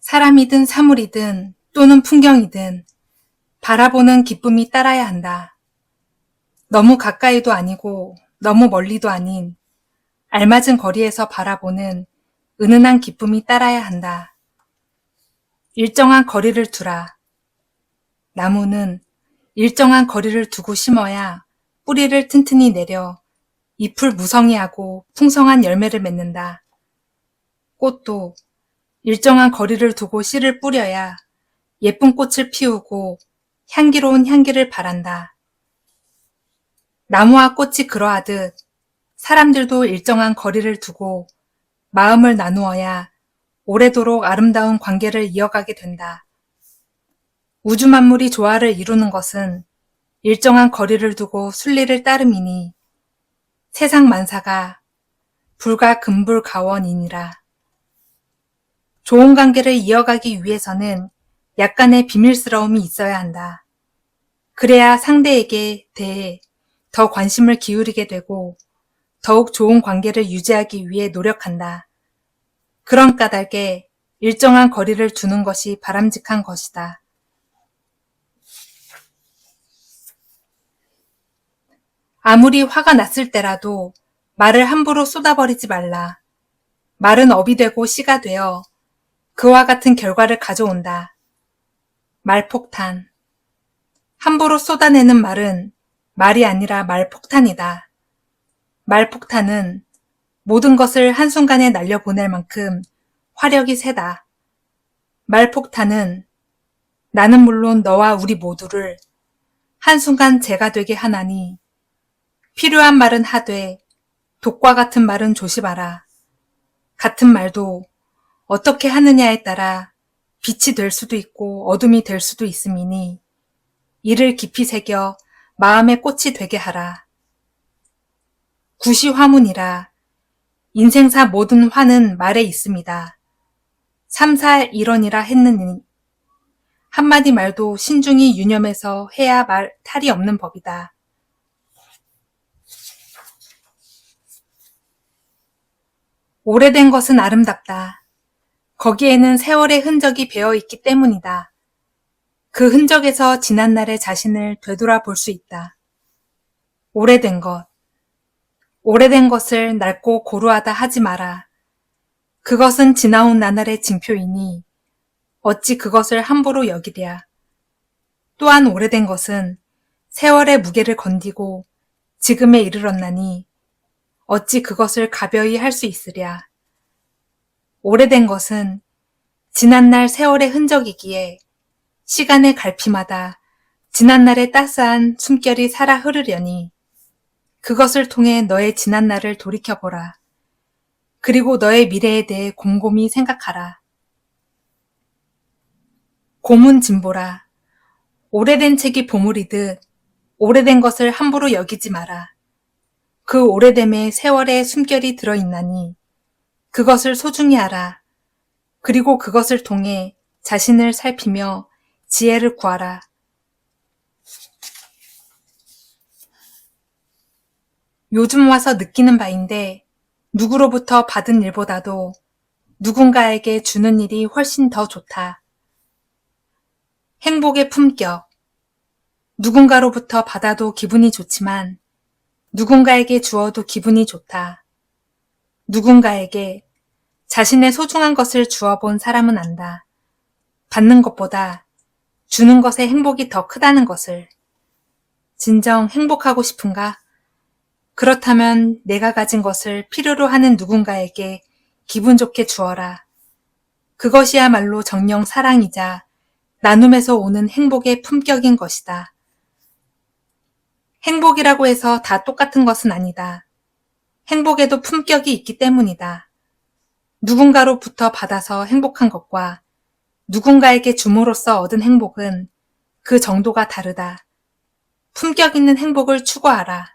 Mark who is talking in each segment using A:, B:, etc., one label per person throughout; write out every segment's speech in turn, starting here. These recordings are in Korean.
A: 사람이든 사물이든 또는 풍경이든 바라보는 기쁨이 따라야 한다. 너무 가까이도 아니고 너무 멀리도 아닌 알맞은 거리에서 바라보는 은은한 기쁨이 따라야 한다. 일정한 거리를 두라. 나무는 일정한 거리를 두고 심어야 뿌리를 튼튼히 내려 잎을 무성히하고 풍성한 열매를 맺는다. 꽃도 일정한 거리를 두고 씨를 뿌려야 예쁜 꽃을 피우고 향기로운 향기를 발한다. 나무와 꽃이 그러하듯 사람들도 일정한 거리를 두고 마음을 나누어야 오래도록 아름다운 관계를 이어가게 된다. 우주 만물이 조화를 이루는 것은 일정한 거리를 두고 순리를 따름이니 세상 만사가 불가금불가원이니라. 좋은 관계를 이어가기 위해서는 약간의 비밀스러움이 있어야 한다. 그래야 상대에게 대해 더 관심을 기울이게 되고 더욱 좋은 관계를 유지하기 위해 노력한다. 그런 까닭에 일정한 거리를 두는 것이 바람직한 것이다. 아무리 화가 났을 때라도 말을 함부로 쏟아버리지 말라. 말은 업이 되고 씨가 되어 그와 같은 결과를 가져온다. 말폭탄. 함부로 쏟아내는 말은 말이 아니라 말폭탄이다. 말폭탄은 모든 것을 한순간에 날려보낼 만큼 화력이 세다. 말폭탄은 나는 물론 너와 우리 모두를 한순간 재가 되게 하나니 필요한 말은 하되 독과 같은 말은 조심하라. 같은 말도 어떻게 하느냐에 따라 빛이 될 수도 있고 어둠이 될 수도 있음이니 이를 깊이 새겨 마음의 꽃이 되게 하라. 구시 화문이라. 인생사 모든 화는 말에 있습니다. 삼사일언이라 했느니 한마디 말도 신중히 유념해서 해야 말 탈이 없는 법이다. 오래된 것은 아름답다. 거기에는 세월의 흔적이 배어있기 때문이다. 그 흔적에서 지난날의 자신을 되돌아볼 수 있다. 오래된 것. 오래된 것을 낡고 고루하다 하지 마라. 그것은 지나온 나날의 징표이니 어찌 그것을 함부로 여기랴. 또한 오래된 것은 세월의 무게를 건디고 지금에 이르렀나니 어찌 그것을 가벼이 할 수 있으랴. 오래된 것은 지난날 세월의 흔적이기에 시간의 갈피마다 지난날의 따스한 숨결이 살아 흐르려니 그것을 통해 너의 지난날을 돌이켜보라. 그리고 너의 미래에 대해 곰곰이 생각하라. 고문진보라. 오래된 책이 보물이듯 오래된 것을 함부로 여기지 마라. 그 오래됨에 세월의 숨결이 들어있나니 그것을 소중히 하라. 그리고 그것을 통해 자신을 살피며 지혜를 구하라. 요즘 와서 느끼는 바인데 누구로부터 받은 일보다도 누군가에게 주는 일이 훨씬 더 좋다. 행복의 품격. 누군가로부터 받아도 기분이 좋지만 누군가에게 주어도 기분이 좋다. 누군가에게 자신의 소중한 것을 주어본 사람은 안다. 받는 것보다 주는 것의 행복이 더 크다는 것을. 진정 행복하고 싶은가? 그렇다면 내가 가진 것을 필요로 하는 누군가에게 기분 좋게 주어라. 그것이야말로 정녕 사랑이자 나눔에서 오는 행복의 품격인 것이다. 행복이라고 해서 다 똑같은 것은 아니다. 행복에도 품격이 있기 때문이다. 누군가로부터 받아서 행복한 것과 누군가에게 줌으로써 얻은 행복은 그 정도가 다르다. 품격 있는 행복을 추구하라.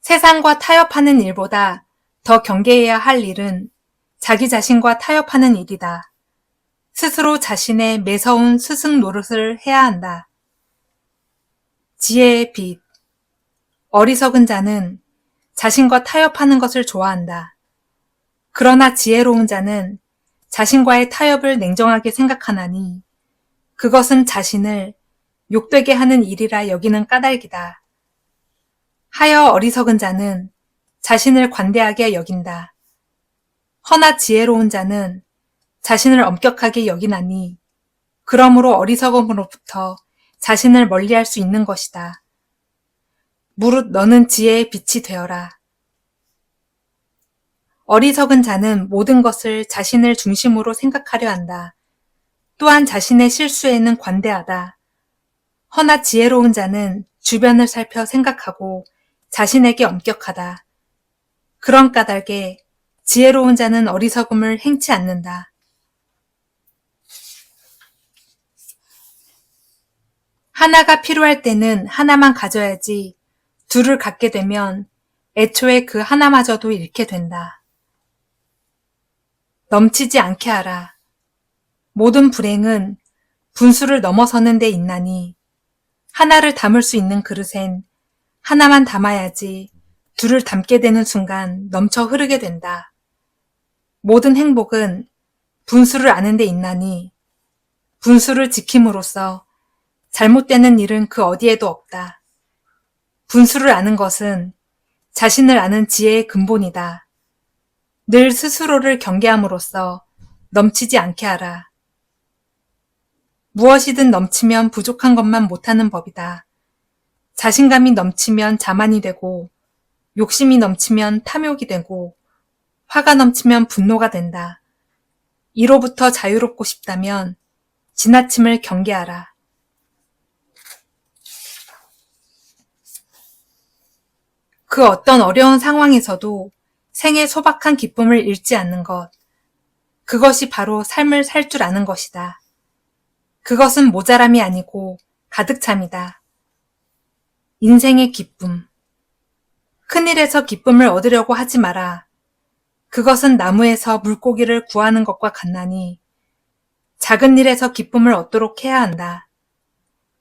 A: 세상과 타협하는 일보다 더 경계해야 할 일은 자기 자신과 타협하는 일이다. 스스로 자신의 매서운 스승 노릇을 해야 한다. 지혜의 빛. 어리석은 자는 자신과 타협하는 것을 좋아한다. 그러나 지혜로운 자는 자신과의 타협을 냉정하게 생각하나니 그것은 자신을 욕되게 하는 일이라 여기는 까닭이다. 하여 어리석은 자는 자신을 관대하게 여긴다. 허나 지혜로운 자는 자신을 엄격하게 여기나니 그러므로 어리석음으로부터 자신을 멀리할 수 있는 것이다. 무릇 너는 지혜의 빛이 되어라. 어리석은 자는 모든 것을 자신을 중심으로 생각하려 한다. 또한 자신의 실수에는 관대하다. 허나 지혜로운 자는 주변을 살펴 생각하고 자신에게 엄격하다. 그런 까닭에 지혜로운 자는 어리석음을 행치 않는다. 하나가 필요할 때는 하나만 가져야지 둘을 갖게 되면 애초에 그 하나마저도 잃게 된다. 넘치지 않게 하라. 모든 불행은 분수를 넘어서는 데 있나니 하나를 담을 수 있는 그릇엔 하나만 담아야지 둘을 담게 되는 순간 넘쳐 흐르게 된다. 모든 행복은 분수를 아는 데 있나니 분수를 지킴으로써 잘못되는 일은 그 어디에도 없다. 분수를 아는 것은 자신을 아는 지혜의 근본이다. 늘 스스로를 경계함으로써 넘치지 않게 하라. 무엇이든 넘치면 부족한 것만 못하는 법이다. 자신감이 넘치면 자만이 되고, 욕심이 넘치면 탐욕이 되고, 화가 넘치면 분노가 된다. 이로부터 자유롭고 싶다면 지나침을 경계하라. 그 어떤 어려운 상황에서도 생의 소박한 기쁨을 잃지 않는 것. 그것이 바로 삶을 살 줄 아는 것이다. 그것은 모자람이 아니고 가득 참이다. 인생의 기쁨. 큰일에서 기쁨을 얻으려고 하지 마라. 그것은 나무에서 물고기를 구하는 것과 같나니 작은 일에서 기쁨을 얻도록 해야 한다.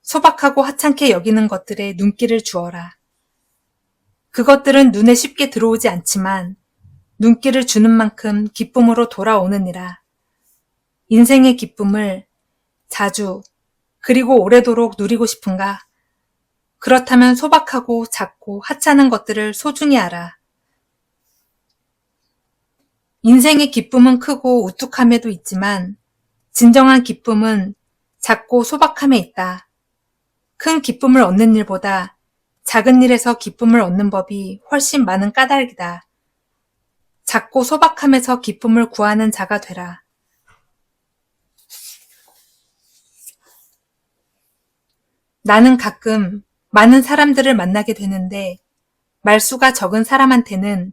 A: 소박하고 하찮게 여기는 것들에 눈길을 주어라. 그것들은 눈에 쉽게 들어오지 않지만 눈길을 주는 만큼 기쁨으로 돌아오느니라. 인생의 기쁨을 자주 그리고 오래도록 누리고 싶은가? 그렇다면 소박하고 작고 하찮은 것들을 소중히 하라. 인생의 기쁨은 크고 우뚝함에도 있지만 진정한 기쁨은 작고 소박함에 있다. 큰 기쁨을 얻는 일보다 작은 일에서 기쁨을 얻는 법이 훨씬 많은 까닭이다. 작고 소박함에서 기쁨을 구하는 자가 되라. 나는 가끔 많은 사람들을 만나게 되는데 말수가 적은 사람한테는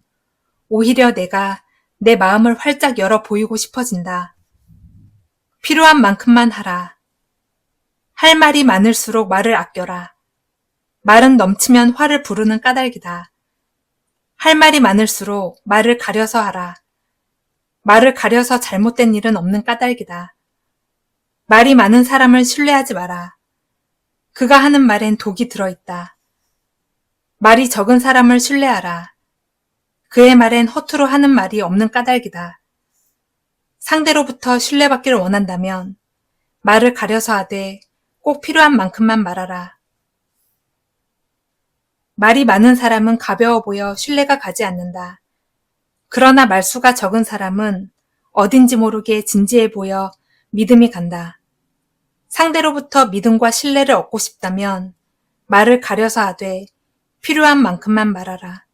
A: 오히려 내가 내 마음을 활짝 열어 보이고 싶어진다. 필요한 만큼만 하라. 할 말이 많을수록 말을 아껴라. 말은 넘치면 화를 부르는 까닭이다. 할 말이 많을수록 말을 가려서 하라. 말을 가려서 잘못된 일은 없는 까닭이다. 말이 많은 사람을 신뢰하지 마라. 그가 하는 말엔 독이 들어있다. 말이 적은 사람을 신뢰하라. 그의 말엔 허투루 하는 말이 없는 까닭이다. 상대로부터 신뢰받기를 원한다면 말을 가려서 하되 꼭 필요한 만큼만 말하라. 말이 많은 사람은 가벼워 보여 신뢰가 가지 않는다. 그러나 말수가 적은 사람은 어딘지 모르게 진지해 보여 믿음이 간다. 상대로부터 믿음과 신뢰를 얻고 싶다면 말을 가려서 하되 필요한 만큼만 말하라.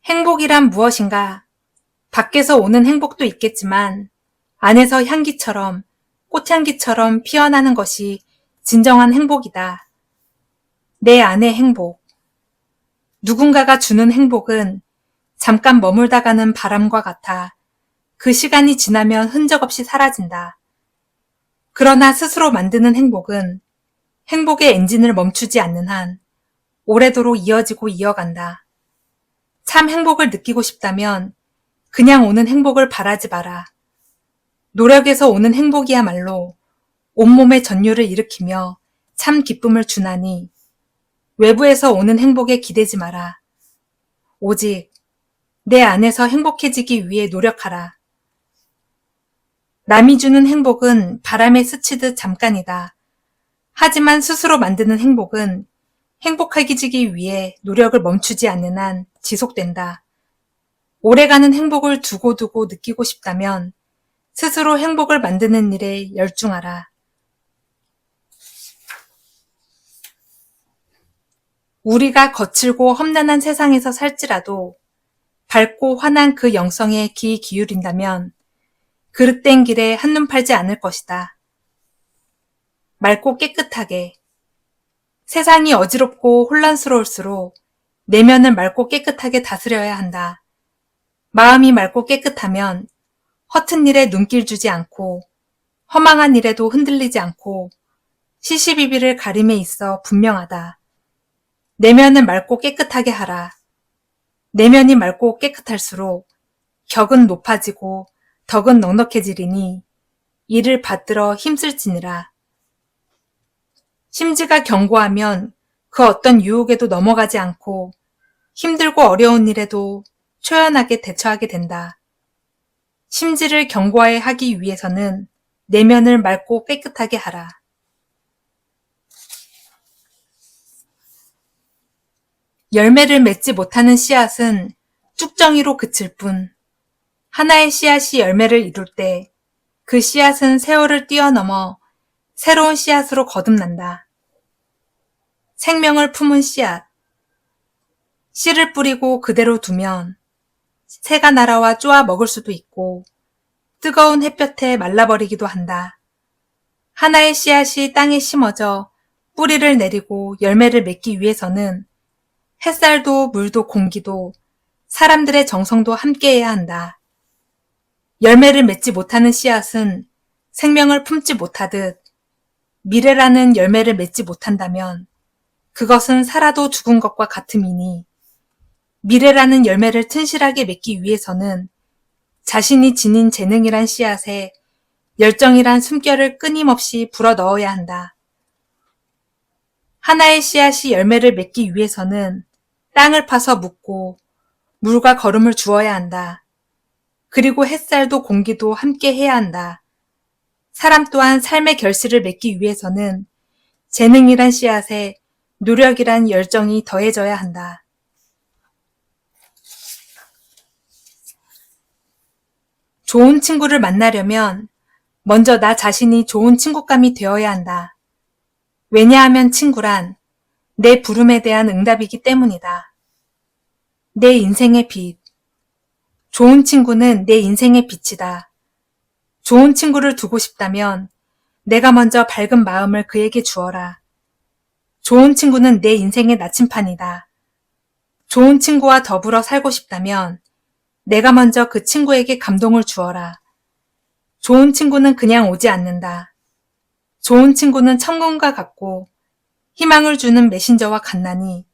A: 행복이란 무엇인가? 밖에서 오는 행복도 있겠지만 안에서 향기처럼 꽃향기처럼 피어나는 것이 진정한 행복이다. 내 안의 행복. 누군가가 주는 행복은 잠깐 머물다 가는 바람과 같아 그 시간이 지나면 흔적 없이 사라진다. 그러나 스스로 만드는 행복은 행복의 엔진을 멈추지 않는 한 오래도록 이어지고 이어간다. 참 행복을 느끼고 싶다면 그냥 오는 행복을 바라지 마라. 노력에서 오는 행복이야말로 온몸에 전율을 일으키며 참 기쁨을 주나니 외부에서 오는 행복에 기대지 마라. 오직 내 안에서 행복해지기 위해 노력하라. 남이 주는 행복은 바람에 스치듯 잠깐이다. 하지만 스스로 만드는 행복은 행복해지기 위해 노력을 멈추지 않는 한 지속된다. 오래가는 행복을 두고두고 느끼고 싶다면 스스로 행복을 만드는 일에 열중하라. 우리가 거칠고 험난한 세상에서 살지라도 밝고 환한 그 영성에 귀 기울인다면 그릇된 길에 한눈 팔지 않을 것이다. 맑고 깨끗하게. 세상이 어지럽고 혼란스러울수록 내면을 맑고 깨끗하게 다스려야 한다. 마음이 맑고 깨끗하면 허튼 일에 눈길 주지 않고 허망한 일에도 흔들리지 않고 시시비비를 가림에 있어 분명하다. 내면을 맑고 깨끗하게 하라. 내면이 맑고 깨끗할수록 격은 높아지고 덕은 넉넉해지리니 이를 받들어 힘쓸지니라. 심지가 견고하면 그 어떤 유혹에도 넘어가지 않고 힘들고 어려운 일에도 초연하게 대처하게 된다. 심지를 견고하게 하기 위해서는 내면을 맑고 깨끗하게 하라. 열매를 맺지 못하는 씨앗은 쭉정이로 그칠 뿐 하나의 씨앗이 열매를 이룰 때 그 씨앗은 세월을 뛰어넘어 새로운 씨앗으로 거듭난다. 생명을 품은 씨앗. 씨를 뿌리고 그대로 두면 새가 날아와 쪼아 먹을 수도 있고 뜨거운 햇볕에 말라버리기도 한다. 하나의 씨앗이 땅에 심어져 뿌리를 내리고 열매를 맺기 위해서는 햇살도 물도 공기도 사람들의 정성도 함께해야 한다. 열매를 맺지 못하는 씨앗은 생명을 품지 못하듯 미래라는 열매를 맺지 못한다면 그것은 살아도 죽은 것과 같음이니 미래라는 열매를 튼실하게 맺기 위해서는 자신이 지닌 재능이란 씨앗에 열정이란 숨결을 끊임없이 불어넣어야 한다. 하나의 씨앗이 열매를 맺기 위해서는 땅을 파서 묻고 물과 거름을 주어야 한다. 그리고 햇살도 공기도 함께 해야 한다. 사람 또한 삶의 결실을 맺기 위해서는 재능이란 씨앗에 노력이란 열정이 더해져야 한다. 좋은 친구를 만나려면 먼저 나 자신이 좋은 친구감이 되어야 한다. 왜냐하면 친구란 내 부름에 대한 응답이기 때문이다. 내 인생의 빛. 좋은 친구는 내 인생의 빛이다. 좋은 친구를 두고 싶다면 내가 먼저 밝은 마음을 그에게 주어라. 좋은 친구는 내 인생의 나침판이다. 좋은 친구와 더불어 살고 싶다면 내가 먼저 그 친구에게 감동을 주어라. 좋은 친구는 그냥 오지 않는다. 좋은 친구는 천군과 같고 희망을 주는 메신저와 같나니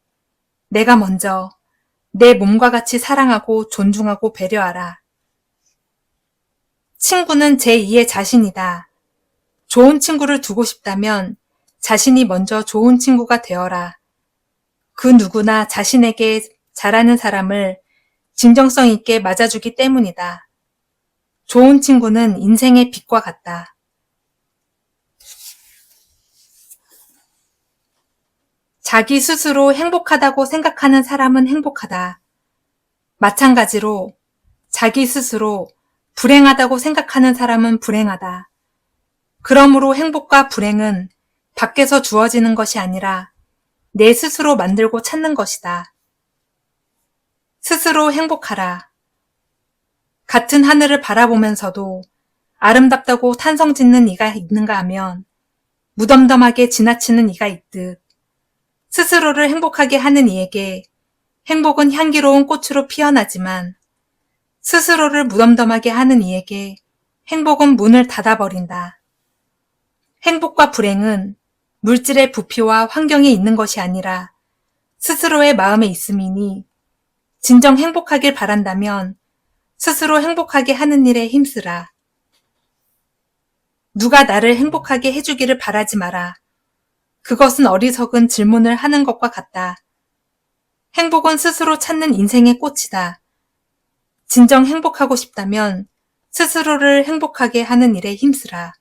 A: 내가 먼저 내 몸과 같이 사랑하고 존중하고 배려하라. 친구는 제2의 자신이다. 좋은 친구를 두고 싶다면 자신이 먼저 좋은 친구가 되어라. 그 누구나 자신에게 잘하는 사람을 진정성 있게 맞아주기 때문이다. 좋은 친구는 인생의 빛과 같다. 자기 스스로 행복하다고 생각하는 사람은 행복하다. 마찬가지로 자기 스스로 불행하다고 생각하는 사람은 불행하다. 그러므로 행복과 불행은 밖에서 주어지는 것이 아니라 내 스스로 만들고 찾는 것이다. 스스로 행복하라. 같은 하늘을 바라보면서도 아름답다고 탄성 짓는 이가 있는가 하면 무덤덤하게 지나치는 이가 있듯 스스로를 행복하게 하는 이에게 행복은 향기로운 꽃으로 피어나지만 스스로를 무덤덤하게 하는 이에게 행복은 문을 닫아버린다. 행복과 불행은 물질의 부피와 환경에 있는 것이 아니라 스스로의 마음에 있음이니 진정 행복하길 바란다면 스스로 행복하게 하는 일에 힘쓰라. 누가 나를 행복하게 해주기를 바라지 마라. 그것은 어리석은 질문을 하는 것과 같다. 행복은 스스로 찾는 인생의 꽃이다. 진정 행복하고 싶다면 스스로를 행복하게 하는 일에 힘쓰라.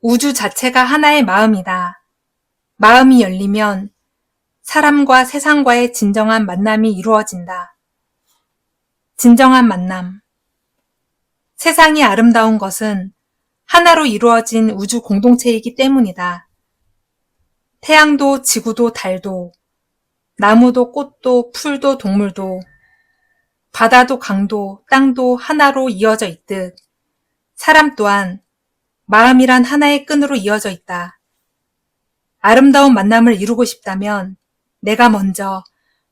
A: 우주 자체가 하나의 마음이다. 마음이 열리면 사람과 세상과의 진정한 만남이 이루어진다. 진정한 만남. 세상이 아름다운 것은 하나로 이루어진 우주 공동체이기 때문이다. 태양도 지구도 달도 나무도 꽃도 풀도 동물도 바다도 강도 땅도 하나로 이어져 있듯 사람 또한 마음이란 하나의 끈으로 이어져 있다. 아름다운 만남을 이루고 싶다면 내가 먼저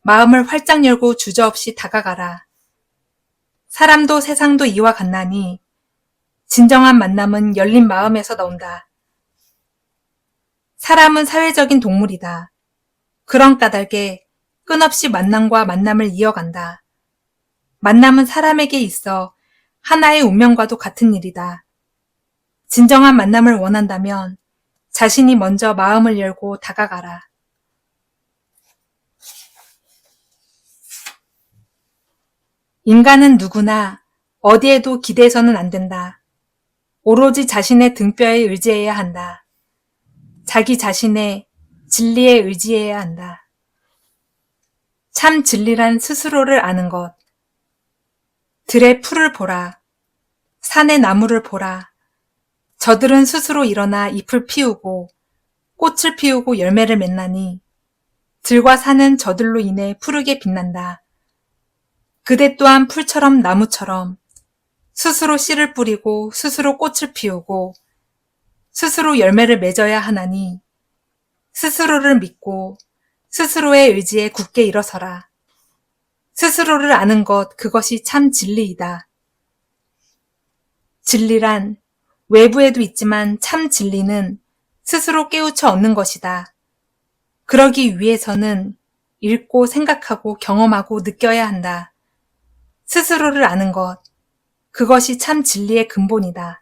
A: 마음을 활짝 열고 주저없이 다가가라. 사람도 세상도 이와 같나니 진정한 만남은 열린 마음에서 나온다. 사람은 사회적인 동물이다. 그런 까닭에 끊없이 만남과 만남을 이어간다. 만남은 사람에게 있어 하나의 운명과도 같은 일이다. 진정한 만남을 원한다면 자신이 먼저 마음을 열고 다가가라. 인간은 누구나 어디에도 기대서는 안 된다. 오로지 자신의 등뼈에 의지해야 한다. 자기 자신의 진리에 의지해야 한다. 참 진리란 스스로를 아는 것. 들의 풀을 보라. 산의 나무를 보라. 저들은 스스로 일어나 잎을 피우고 꽃을 피우고 열매를 맺나니 들과 산은 저들로 인해 푸르게 빛난다. 그대 또한 풀처럼 나무처럼 스스로 씨를 뿌리고 스스로 꽃을 피우고 스스로 열매를 맺어야 하나니 스스로를 믿고 스스로의 의지에 굳게 일어서라. 스스로를 아는 것, 그것이 참 진리이다. 진리란 외부에도 있지만 참 진리는 스스로 깨우쳐 얻는 것이다. 그러기 위해서는 읽고 생각하고 경험하고 느껴야 한다. 스스로를 아는 것, 그것이 참 진리의 근본이다.